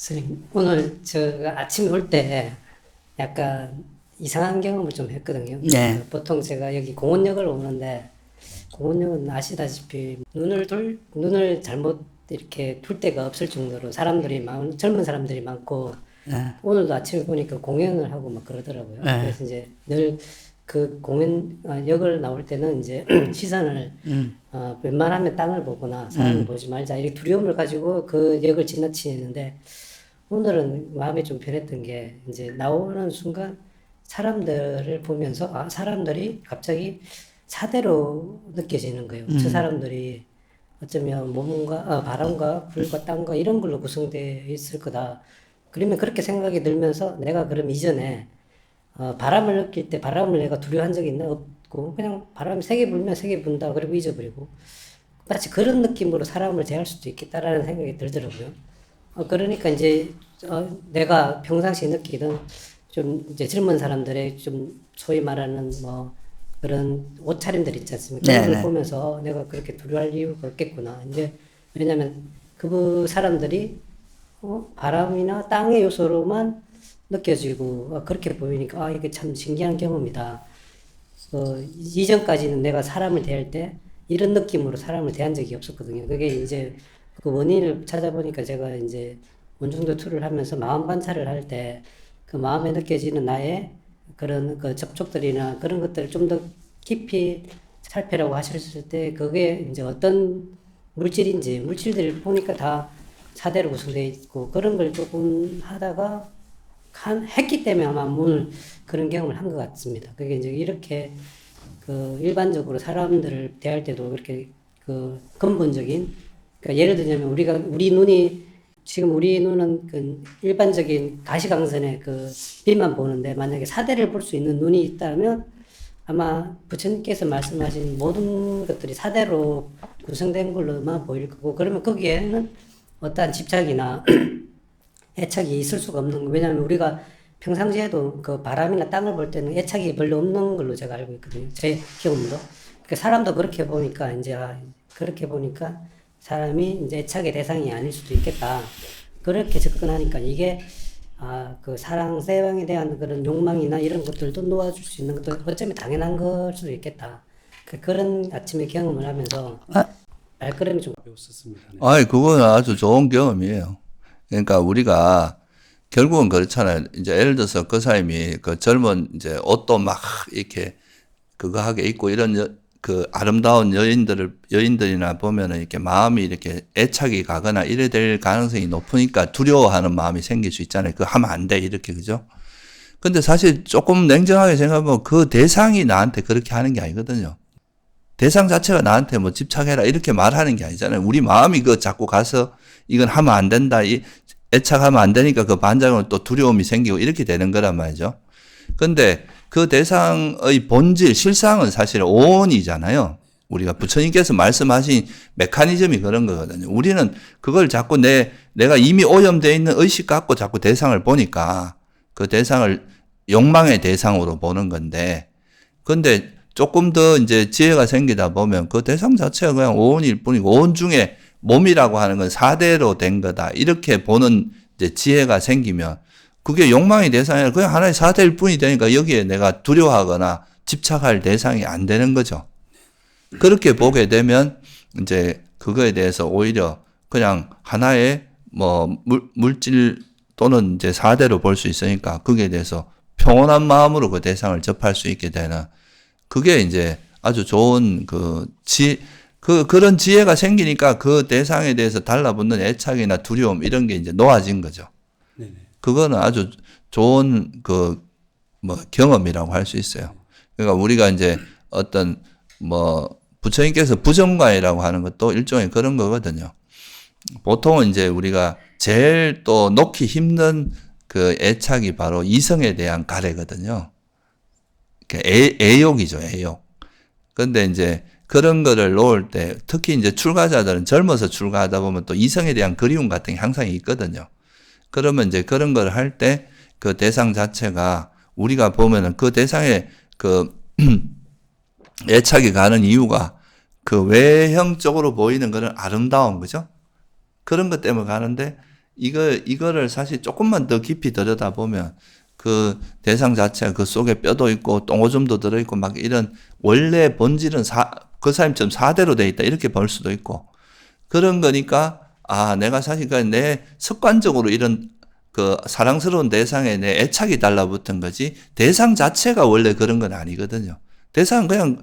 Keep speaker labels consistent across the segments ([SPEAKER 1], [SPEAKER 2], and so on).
[SPEAKER 1] 선생님, 오늘 제가 아침에 올 때 약간 이상한 경험을 좀 했거든요.
[SPEAKER 2] 네.
[SPEAKER 1] 보통 제가 여기 공원역을 오는데, 공원역은 아시다시피 눈을 잘못 이렇게 둘 데가 없을 정도로 젊은 사람들이 많고, 오늘도 아침에 보니까 공연을 하고 막 그러더라고요.
[SPEAKER 2] 네.
[SPEAKER 1] 그래서 이제 늘 그 역을 나올 때는 이제 시선을 웬만하면 땅을 보거나 사람을 보지 말자 이렇게 두려움을 가지고 그 역을 지나치는데, 오늘은 마음이 좀 변했던 게 이제 나오는 순간 사람들을 보면서 사람들이 갑자기 사대로 느껴지는 거예요. 저 사람들이 어쩌면 바람과 불과 땅과 이런 걸로 구성되어 있을 거다. 그러면 그렇게 생각이 들면서 내가 그럼 이전에 바람을 느낄 때 바람을 내가 두려워한 적이 있나? 없고 그냥 바람이 세게 불면 세게 분다. 그리고 잊어버리고 마치 그런 느낌으로 사람을 대할 수도 있겠다라는 생각이 들더라고요. 그러니까 이제 내가 평상시에 느끼던 좀 이제 젊은 사람들의 좀 소위 말하는 뭐 그런 옷차림들 있지 않습니까? 그런 걸
[SPEAKER 2] 네네.
[SPEAKER 1] 보면서 내가 그렇게 두려워할 이유가 없겠구나. 이제 왜냐면 그 사람들이 바람이나 땅의 요소로만 느껴지고 그렇게 보이니까 이게 참 신기한 경험이다. 이전까지는 내가 사람을 대할 때 이런 느낌으로 사람을 대한 적이 없었거든요. 그게 이제 그 원인을 찾아보니까 제가 이제 원중도 투를 하면서 마음 관찰을 할 때 그 마음에 느껴지는 나의 그런 그 접촉들이나 그런 것들을 좀 더 깊이 살피라고 하셨을 때 그게 이제 어떤 물질들을 보니까 다 사대로 구성되어 있고 그런 걸 조금 하다가 했기 때문에 아마 오늘 그런 경험을 한 것 같습니다. 그게 이제 이렇게 그 일반적으로 사람들을 대할 때도 그렇게 그 근본적인, 그러니까 예를 들자면 우리 눈은 그 일반적인 가시광선의 그 빛만 보는데 만약에 사대를 볼 수 있는 눈이 있다면 아마 부처님께서 말씀하신 모든 것들이 사대로 구성된 걸로만 보일 거고, 그러면 거기에는 어떠한 집착이나 애착이 있을 수가 없는 거. 왜냐하면 우리가 평상시에도 그 바람이나 땅을 볼 때는 애착이 별로 없는 걸로 제가 알고 있거든요. 제 경험도. 그러니까 사람도 그렇게 보니까 이제 그렇게 보니까 사람이 이제 애착의 대상이 아닐 수도 있겠다. 그렇게 접근하니까 이게 그 사랑에 대한 그런 욕망이나 이런 것들도 놓아줄 수 있는 것도 어쩌면 당연한 걸 수도 있겠다. 그런 아침에 경험을 하면서 발걸음이 좀
[SPEAKER 3] 배웠었습니다. 네.
[SPEAKER 2] 아이, 그건 아주 좋은 경험이에요. 그러니까 우리가 결국은 그렇잖아요. 이제 예를 들어서 그 사람이 그 젊은 이제 옷도 막 이렇게 그거 하게 입고 이런 그 아름다운 여인들이나 보면은 이렇게 마음이 이렇게 애착이 가거나 이래 될 가능성이 높으니까 두려워하는 마음이 생길 수 있잖아요. 그거 하면 안 돼. 이렇게, 그죠? 근데 사실 조금 냉정하게 생각하면 그 대상이 나한테 그렇게 하는 게 아니거든요. 대상 자체가 나한테 뭐 집착해라 이렇게 말하는 게 아니잖아요. 우리 마음이 그 자꾸 가서 이건 하면 안 된다. 애착하면 안 되니까 그 반작용으로 또 두려움이 생기고 이렇게 되는 거란 말이죠. 근데 그 대상의 본질, 실상은 사실 오온이잖아요. 우리가 부처님께서 말씀하신 메커니즘이 그런 거거든요. 우리는 그걸 자꾸 내가 이미 오염되어 있는 의식 갖고 자꾸 대상을 보니까 그 대상을 욕망의 대상으로 보는 건데, 근데 조금 더 이제 지혜가 생기다 보면 그 대상 자체가 그냥 오온일 뿐이고, 오온 중에 몸이라고 하는 건 사대로 된 거다. 이렇게 보는 이제 지혜가 생기면 그게 욕망의 대상이 아니라 그냥 하나의 사대일 뿐이 되니까 여기에 내가 두려워하거나 집착할 대상이 안 되는 거죠. 그렇게 보게 되면 이제 그거에 대해서 오히려 그냥 하나의 뭐 물질 또는 이제 사대로 볼 수 있으니까 거기에 대해서 평온한 마음으로 그 대상을 접할 수 있게 되는, 그게 이제 아주 좋은 그런 지혜가 생기니까 그 대상에 대해서 달라붙는 애착이나 두려움 이런 게 이제 놓아진 거죠.
[SPEAKER 3] 네네.
[SPEAKER 2] 그거는 아주 좋은 경험이라고 할 수 있어요. 그러니까 우리가 이제 어떤 부처님께서 부정관이라고 하는 것도 일종의 그런 거거든요. 보통은 이제 우리가 제일 또 놓기 힘든 그 애착이 바로 이성에 대한 가래거든요. 애욕이죠, 애욕. 근데 이제 그런 거를 놓을 때 특히 이제 출가자들은 젊어서 출가하다 보면 또 이성에 대한 그리움 같은 게 항상 있거든요. 그러면 이제 그런 걸 할 때 그 대상 자체가 우리가 보면은 그 대상에 그 애착이 가는 이유가 그 외형적으로 보이는 거는 아름다운 거죠. 그런 것 때문에 가는데 이거를 사실 조금만 더 깊이 들여다보면 그 대상 자체가 그 속에 뼈도 있고 똥오줌도 들어있고 막 이런 원래 본질은 그 사람처럼 사대로 돼 있다 이렇게 볼 수도 있고 그런 거니까 내가 사실 내 습관적으로 이런 그 사랑스러운 대상에 내 애착이 달라붙은 거지 대상 자체가 원래 그런 건 아니거든요. 대상은 그냥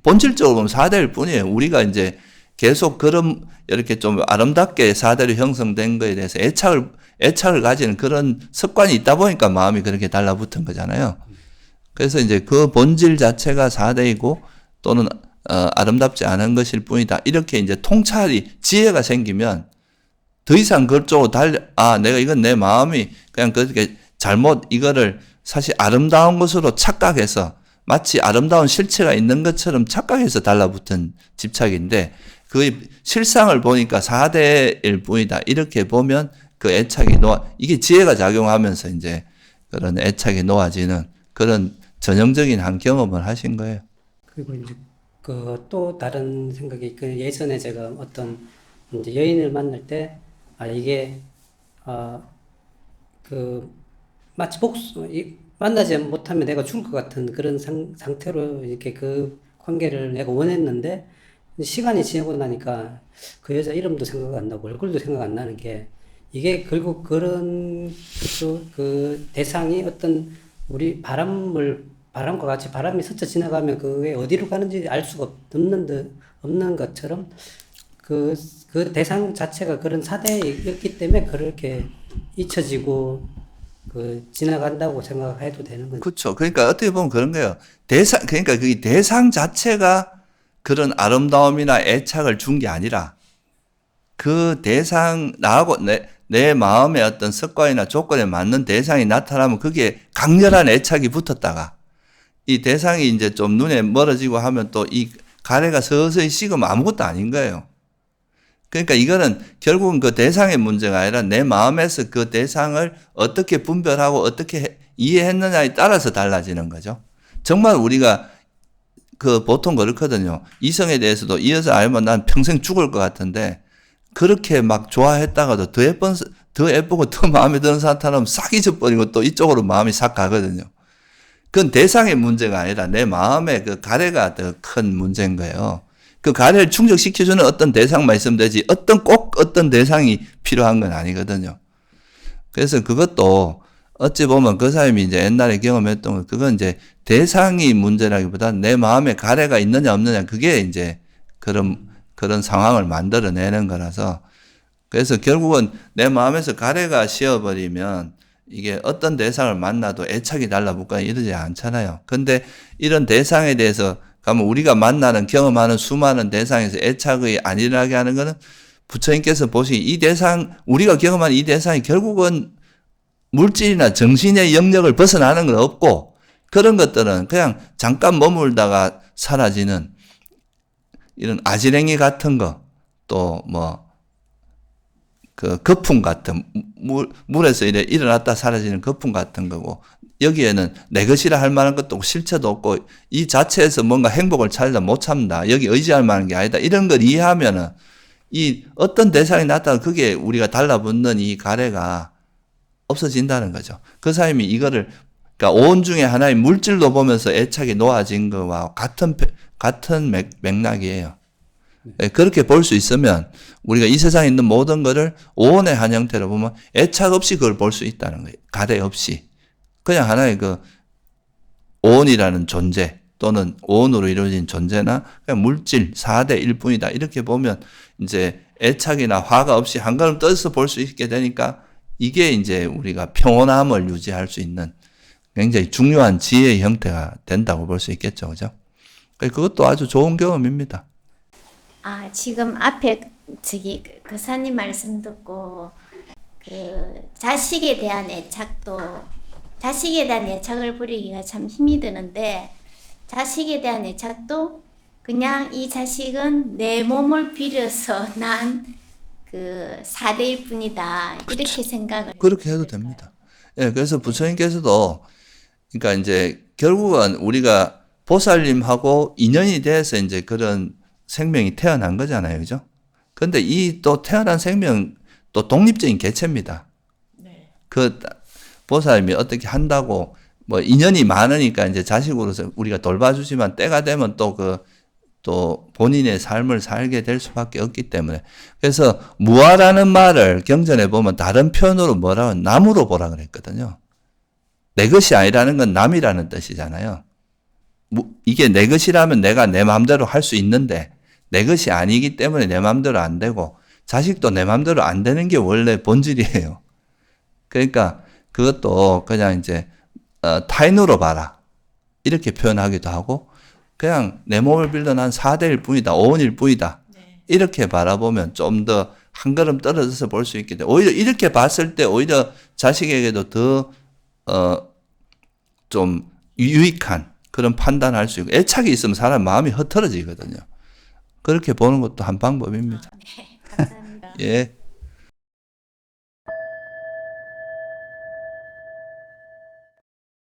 [SPEAKER 2] 본질적으로 보면 사대일 뿐이에요. 우리가 이제 계속 그런 이렇게 좀 아름답게 사대로 형성된 거에 대해서 애착을 가지는 그런 습관이 있다 보니까 마음이 그렇게 달라붙은 거잖아요. 그래서 이제 그 본질 자체가 사대이고 또는 아름답지 않은 것일 뿐이다. 이렇게 이제 통찰이 지혜가 생기면 더 이상 그쪽으로 내가 이건 내 마음이 그냥 그렇게 잘못 이거를 사실 아름다운 것으로 착각해서 마치 아름다운 실체가 있는 것처럼 착각해서 달라붙은 집착인데 그 실상을 보니까 4대일 뿐이다. 이렇게 보면 그 애착이 이게 지혜가 작용하면서 이제 그런 애착이 놓아지는 그런 전형적인 한 경험을 하신 거예요.
[SPEAKER 1] 그리고 이제 그 또 다른 생각이 그 예전에 제가 어떤 이제 여인을 만날 때 이게 그 마치 만나지 못하면 내가 죽을 것 같은 그런 상태로 이렇게 그 관계를 내가 원했는데 시간이 지나고 나니까 그 여자 이름도 생각 안 나고 얼굴도 생각 안 나는 게 이게 결국 그런 그 대상이 어떤 우리 바람과 같이 바람이 스쳐 지나가면 그게 어디로 가는지 알 수가 없는 것처럼 그 대상 자체가 그런 사대였기 때문에 그렇게 잊혀지고 지나간다고 생각해도 되는 거죠.
[SPEAKER 2] 그렇죠. 그러니까 어떻게 보면 그런 거예요. 그러니까 그 대상 자체가 그런 아름다움이나 애착을 준 게 아니라 그 대상, 나하고 내 마음의 어떤 습관이나 조건에 맞는 대상이 나타나면 그게 강렬한 애착이 붙었다가 이 대상이 이제 좀 눈에 멀어지고 하면 또 이 가래가 서서히 식으면 아무것도 아닌 거예요. 그러니까 이거는 결국은 그 대상의 문제가 아니라 내 마음에서 그 대상을 어떻게 분별하고 어떻게 이해했느냐에 따라서 달라지는 거죠. 정말 우리가 보통 그렇거든요. 이성에 대해서도 이 여자 알면 난 평생 죽을 것 같은데 그렇게 막 좋아했다가도 더 예쁘고 더 마음에 드는 사람 하면 싹 잊어버리고 또 이쪽으로 마음이 싹 가거든요. 그건 대상의 문제가 아니라 내 마음의 그 가래가 더 큰 문제인 거예요. 그 가래를 충족시켜주는 어떤 대상만 있으면 되지 꼭 어떤 대상이 필요한 건 아니거든요. 그래서 그것도 어찌 보면 그 사람이 이제 옛날에 경험했던 거 그건 이제 대상이 문제라기보다 내 마음에 가래가 있느냐 없느냐 그게 이제 그런 상황을 만들어내는 거라서 그래서 결국은 내 마음에서 가래가 씌어버리면 이게 어떤 대상을 만나도 애착이 달라붙거나 이러지 않잖아요. 근데 이런 대상에 대해서 가면 우리가 만나는 경험하는 수많은 대상에서 애착이 안 일어나게 하는 거는 부처님께서 보시기 이 대상 우리가 경험하는 이 대상이 결국은 물질이나 정신의 영역을 벗어나는 건 없고 그런 것들은 그냥 잠깐 머물다가 사라지는 이런 아지랭이 같은 거 또 그 거품 같은 물에서 일어났다 사라지는 거품 같은 거고 여기에는 내 것이라 할 만한 것도 없고 실체도 없고 이 자체에서 뭔가 행복을 찾으다 못 참다. 여기 의지할 만한 게 아니다. 이런 걸 이해하면은 이 어떤 대상이 나타나면 그게 우리가 달라붙는 이 가래가 없어진다는 거죠. 그 사람이 이거를 그러니까 온 중에 하나의 물질로 보면서 애착이 놓아진 거와 같은 맥락이에요. 그렇게 볼 수 있으면 우리가 이 세상에 있는 모든 것을 오온의 한 형태로 보면 애착 없이 그걸 볼 수 있다는 거예요. 가래 없이. 그냥 하나의 오온이라는 존재 또는 오온으로 이루어진 존재나 그냥 물질 4대 1뿐이다. 이렇게 보면 이제 애착이나 화가 없이 한 걸음 떠서 볼 수 있게 되니까 이게 이제 우리가 평온함을 유지할 수 있는 굉장히 중요한 지혜의 형태가 된다고 볼 수 있겠죠. 그죠? 그것도 아주 좋은 경험입니다.
[SPEAKER 3] 지금 앞에 그 사님 말씀 듣고 자식에 대한 애착을 부리기가 참 힘이 드는데 자식에 대한 애착도 그냥 이 자식은 내 몸을 빌어서 난 사대일 뿐이다.
[SPEAKER 2] 그렇죠.
[SPEAKER 3] 이렇게 생각을
[SPEAKER 2] 그렇게 해도 됩니다. 예, 그래서 부처님께서도 그러니까 이제 결국은 우리가 보살님하고 인연이 돼서 이제 그런 생명이 태어난 거잖아요. 그죠? 근데 이 또 태어난 생명 또 독립적인 개체입니다. 그 보살님이 어떻게 한다고 뭐 인연이 많으니까 이제 자식으로서 우리가 돌봐주지만 때가 되면 또 본인의 삶을 살게 될 수밖에 없기 때문에. 그래서 무아라는 말을 경전에 보면 다른 표현으로 뭐라고 남으로 보라 그랬거든요. 내 것이 아니라는 건 남이라는 뜻이잖아요. 이게 내 것이라면 내가 내 마음대로 할 수 있는데 내 것이 아니기 때문에 내 마음대로 안 되고 자식도 내 마음대로 안 되는 게 원래 본질이에요. 그러니까 그것도 그냥 이제 타인으로 봐라 이렇게 표현하기도 하고 그냥 내 몸을 빌려 난 4대일 뿐이다. 5원일 뿐이다. 이렇게 바라보면 좀 더 한 걸음 떨어져서 볼 수 있기 때문에 오히려 이렇게 봤을 때 오히려 자식에게도 더 좀 유익한 그런 판단할 수 있고 애착이 있으면 사람 마음이 흐트러지거든요. 그렇게 보는 것도 한 방법입니다.
[SPEAKER 3] 네, 감사합니다.
[SPEAKER 2] 예.